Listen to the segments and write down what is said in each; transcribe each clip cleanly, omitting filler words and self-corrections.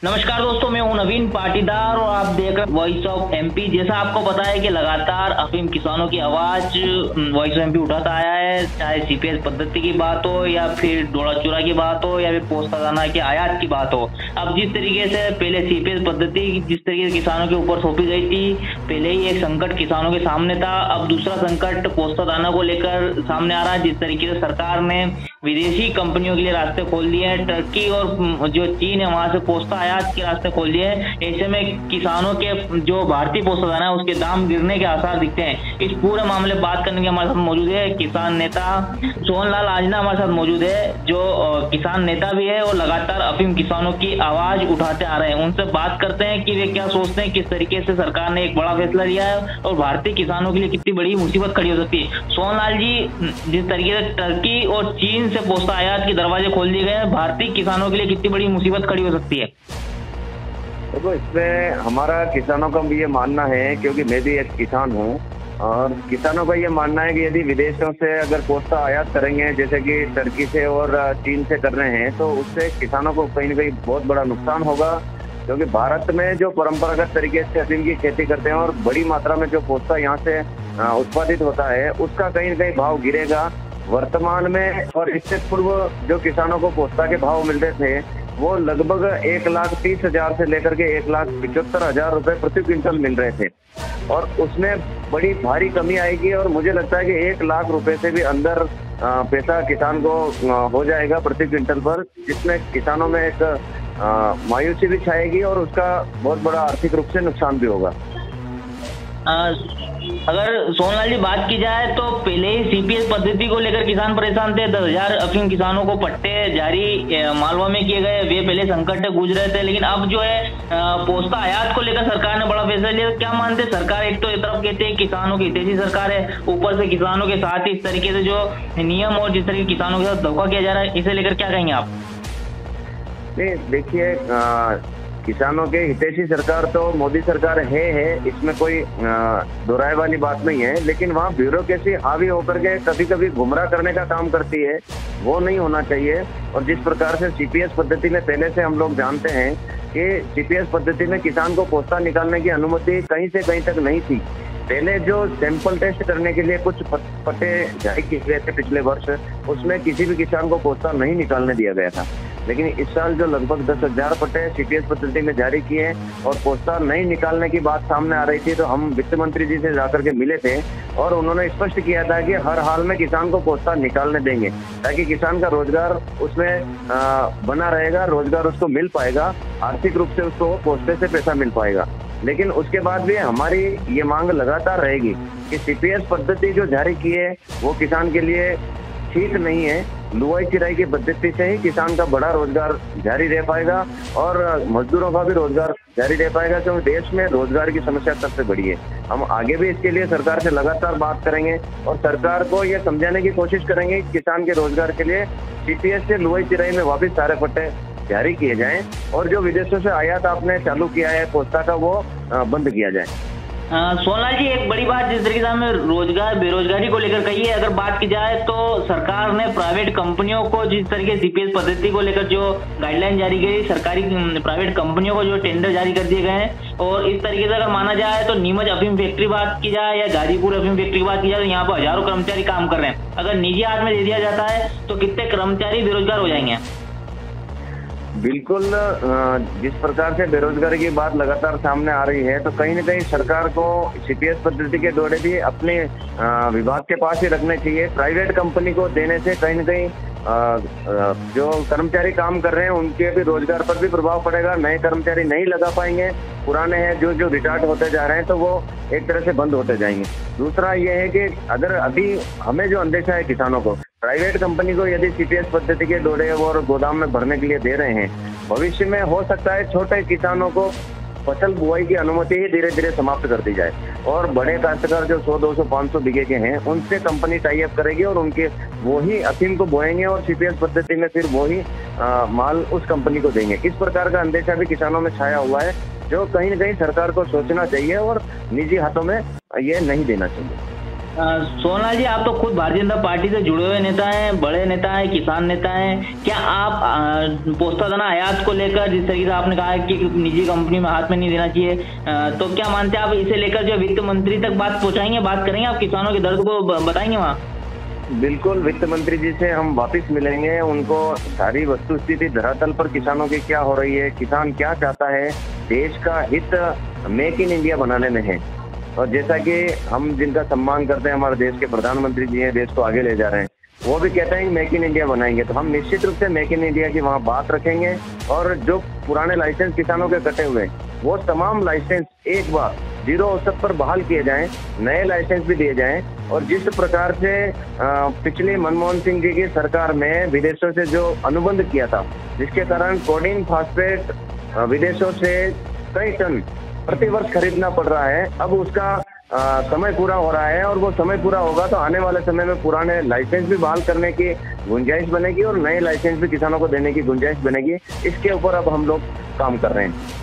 नमस्कार दोस्तों, मैं हूं नवीन पाटीदार और आप देख रहे हैं वॉइस ऑफ एमपी। जैसा आपको पता है कि लगातार अफीम किसानों की आवाज वॉइस ऑफ एमपी उठाता आया है, चाहे सीपीएस पद्धति की बात हो या फिर डोड़ा चूरा की बात हो या फिर पोस्ता दाना के आयात की बात हो। अब जिस तरीके से पहले सीपीएस पद्धति जिस तरीके से किसानों के ऊपर सौंपी गई थी, पहले ही एक संकट किसानों के सामने था, अब दूसरा संकट पोस्ता दाना को लेकर सामने आ रहा है। जिस तरीके से सरकार ने विदेशी कंपनियों के लिए रास्ते खोल दिए हैं, टर्की और जो चीन है वहां से पोस्ता आयात के रास्ते खोल दिए हैं। ऐसे में किसानों के जो भारतीय पोस्ता दाना है उसके दाम गिरने के आसार दिखते हैं। इस पूरे मामले बात करने के हमारे साथ मौजूद है किसान नेता सोहनलाल आजना हमारे साथ मौजूद है, जो किसान नेता भी है और लगातार अफीम किसानों की आवाज उठाते आ रहे हैं। उनसे बात करते हैं कि वे क्या सोचते हैं, किस तरीके से सरकार ने एक बड़ा फैसला लिया है और भारतीय किसानों के लिए कितनी बड़ी मुसीबत खड़ी हो सकती है। सोहनलाल जी, जिस तरीके से टर्की और चीन से पोस्ता आयात के दरवाजे खोल दिए गए हैं, भारतीय किसानों के लिए कितनी बड़ी मुसीबत खड़ी हो सकती है? देखो, इसमें हमारा किसानों का भी ये मानना है, क्योंकि मैं भी एक किसान हूँ, और किसानों का ये मानना है कि यदि विदेशों से अगर पोस्ता आयात करेंगे, जैसे कि टर्की से और चीन से कर रहे हैं, तो उससे किसानों को कहीं न कहीं बहुत बड़ा नुकसान होगा। क्योंकि भारत में जो परंपरागत तरीके से अफीम की खेती करते हैं और बड़ी मात्रा में जो पोस्ता यहाँ से उत्पादित होता है, उसका कहीं न कहीं भाव गिरेगा वर्तमान में। और इससे पूर्व जो किसानों को पोस्ता के भाव मिलते थे, वो लगभग 1,30,000 से लेकर के 1,75,000 रुपए प्रति क्विंटल मिल रहे थे, और उसमें बड़ी भारी कमी आएगी। और मुझे लगता है कि 1,00,000 रुपए से भी अंदर पैसा किसान को हो जाएगा प्रति क्विंटल पर, जिसमें किसानों में एक मायूसी भी छाएगी और उसका बहुत बड़ा आर्थिक रूप से नुकसान भी होगा। अगर सोहनलाल जी बात की जाए तो पहले ही सीपीएस पद्धति को लेकर किसान परेशान थे। 10,000 अफीम किसानों को पट्टे जारी मालवा में किए गए, वे पहले संकट से गुजर रहे थे। लेकिन अब जो है पोस्ता आयात को लेकर सरकार ने बड़ा फैसला लिया। क्या मानते हैं सरकार? एक तो एक तरफ कहते हैं किसानों की हितैषी सरकार है, ऊपर से किसानों के साथ इस तरीके से जो नियम और जिस तरीके किसानों के साथ धोखा किया जा रहा है, इसे लेकर क्या कहेंगे आप? नहीं, देखिए, किसानों के हितैषी सरकार तो मोदी सरकार है, इसमें कोई दोहराए वाली बात नहीं है। लेकिन वहाँ ब्यूरोक्रेसी हावी होकर के कभी कभी गुमराह करने का काम करती है, वो नहीं होना चाहिए। और जिस प्रकार से सीपीएस पद्धति में पहले से हम लोग जानते हैं कि सीपीएस पद्धति में किसान को पोस्ता निकालने की अनुमति कहीं से कहीं तक नहीं थी। पहले जो सैंपल टेस्ट करने के लिए कुछ पट्टे जारी किए गए थे पिछले वर्ष, उसमें किसी भी किसान को पोस्ता नहीं निकालने दिया गया था। लेकिन इस साल जो लगभग 10,000 पट्टे सीपीएस पद्धति में जारी किए और पोस्ता नहीं निकालने की बात सामने आ रही थी, तो हम वित्त मंत्री जी से जाकर के मिले थे और उन्होंने स्पष्ट किया था कि हर हाल में किसान को पोस्ता निकालने देंगे, ताकि किसान का रोजगार उसमें बना रहेगा, रोजगार उसको मिल पाएगा, आर्थिक रूप से उसको पोस्ते से पैसा मिल पाएगा। लेकिन उसके बाद भी हमारी ये मांग लगातार रहेगी कि सीपीएस पद्धति जो जारी की है वो किसान के लिए ठीक नहीं है। लुआई चिराई की पद्धति से ही किसान का बड़ा रोजगार जारी रह पाएगा और मजदूरों का भी रोजगार जारी रह पाएगा, क्योंकि देश में रोजगार की समस्या सबसे बड़ी है। हम आगे भी इसके लिए सरकार से लगातार बात करेंगे और सरकार को ये समझाने की कोशिश करेंगे कि किसान के रोजगार के लिए सीपीएस से लुआई चिराई में वापस सारे पट्टे जारी किए जाएं और जो विदेशों से आयात आपने चालू किया है पोस्ता का, वो बंद किया जाए। सोहनलाल जी, एक बड़ी बात जिस तरीके से हमें रोजगार बेरोजगारी को लेकर कही है, अगर बात की जाए तो सरकार ने प्राइवेट कंपनियों को जिस तरीके से सीपीएस पद्धति को लेकर जो गाइडलाइन जारी की, सरकारी प्राइवेट कंपनियों को जो टेंडर जारी कर दिए गए हैं, और इस तरीके से अगर माना जाए तो नीमच अफीम फैक्ट्री बात की जाए या गाजीपुर अफीम फैक्ट्री की बात की जाए, तो यहाँ पर हजारों कर्मचारी काम कर रहे हैं। अगर निजी हाथ में दे दिया जाता है तो कितने कर्मचारी बेरोजगार हो जाएंगे? बिल्कुल, जिस प्रकार से बेरोजगारी की बात लगातार सामने आ रही है, तो कहीं न कहीं सरकार को सीपीएस पद्धति के दौरे भी अपने विभाग के पास ही रखने चाहिए। प्राइवेट कंपनी को देने से कहीं न कहीं जो कर्मचारी काम कर रहे हैं उनके भी रोजगार पर भी प्रभाव पड़ेगा, नए कर्मचारी नहीं लगा पाएंगे, पुराने हैं जो रिटायर्ड होते जा रहे हैं तो वो एक तरह से बंद होते जाएंगे। दूसरा ये है कि अगर अभी हमें जो अंदेशा है किसानों को, प्राइवेट कंपनी को यदि सीपीएस पद्धति के डोडे और गोदाम में भरने के लिए दे रहे हैं, भविष्य में हो सकता है छोटे किसानों को फसल बुआई की अनुमति ही धीरे धीरे समाप्त कर दी जाए और बड़े काश्तकार जो 100, 200, 500 बीघे के हैं उनसे कंपनी टाई अप करेगी और उनके वही अफीम को बोएंगे और सीपीएस पद्धति में फिर वही माल उस कंपनी को देंगे। इस प्रकार का अंदेशा भी किसानों में छाया हुआ है, जो कहीं न कहीं सरकार को सोचना चाहिए और निजी हाथों में ये नहीं देना चाहिए। सोनाल जी, आप तो खुद भारतीय जनता पार्टी से जुड़े हुए नेता हैं, बड़े नेता हैं, किसान नेता हैं। क्या आप पोस्तादाना आयात को लेकर, जिस तरीके से आपने कहा है कि निजी कंपनी में हाथ में नहीं देना चाहिए, तो क्या मानते हैं आप इसे लेकर जो वित्त मंत्री तक बात पहुंचाएंगे, बात करेंगे, आप किसानों के दर्द को बताएंगे वहाँ? बिल्कुल, वित्त मंत्री जी से हम वापस मिलेंगे, उनको सारी वस्तुस्थिति धरातल पर किसानों की क्या हो रही है, किसान क्या चाहता है, देश का हित मेक इन इंडिया बनाने में है। और जैसा कि हम जिनका सम्मान करते हैं, हमारे देश के प्रधानमंत्री जी हैं, देश को आगे ले जा रहे हैं, वो भी कहते हैं कि मेक इन इंडिया बनाएंगे, तो हम निश्चित रूप से मेक इन इंडिया की वहाँ बात रखेंगे। और जो पुराने लाइसेंस किसानों के कटे हुए वो तमाम लाइसेंस एक बार जीरो औसत पर बहाल किए जाएं, नए लाइसेंस भी दिए जाएं। और जिस प्रकार से पिछली मनमोहन सिंह जी की सरकार में विदेशों से जो अनुबंध किया था, जिसके कारण कोडिन फास्फेट विदेशों से कई टन प्रतिवर्ष खरीदना पड़ रहा है, अब उसका समय पूरा हो रहा है। और वो समय पूरा होगा तो आने वाले समय में पुराने लाइसेंस भी बहाल करने की गुंजाइश बनेगी और नए लाइसेंस भी किसानों को देने की गुंजाइश बनेगी। इसके ऊपर अब हम लोग काम कर रहे हैं।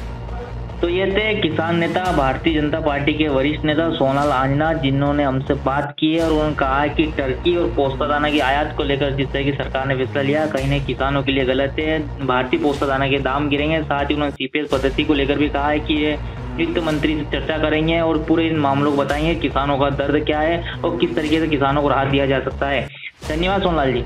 तो ये थे किसान नेता, भारतीय जनता पार्टी के वरिष्ठ नेता सोनाल आंजना, जिन्होंने हमसे बात की है और उन्होंने कहा है कि टर्की और पोस्तादाना की आयात को लेकर जिस तरह की सरकार ने फैसला लिया, कहीं न किसानों के लिए गलत है। भारतीय पोस्तादाना के दाम गिरेंगे। साथ ही उन्होंने सीपीएस पद्धति को लेकर भी कहा है कि ये वित्त मंत्री से चर्चा करेंगे और पूरे इन मामलों को बताएंगे, किसानों का दर्द क्या है और किस तरीके से किसानों को राहत दिया जा सकता है। धन्यवाद सोनाल जी।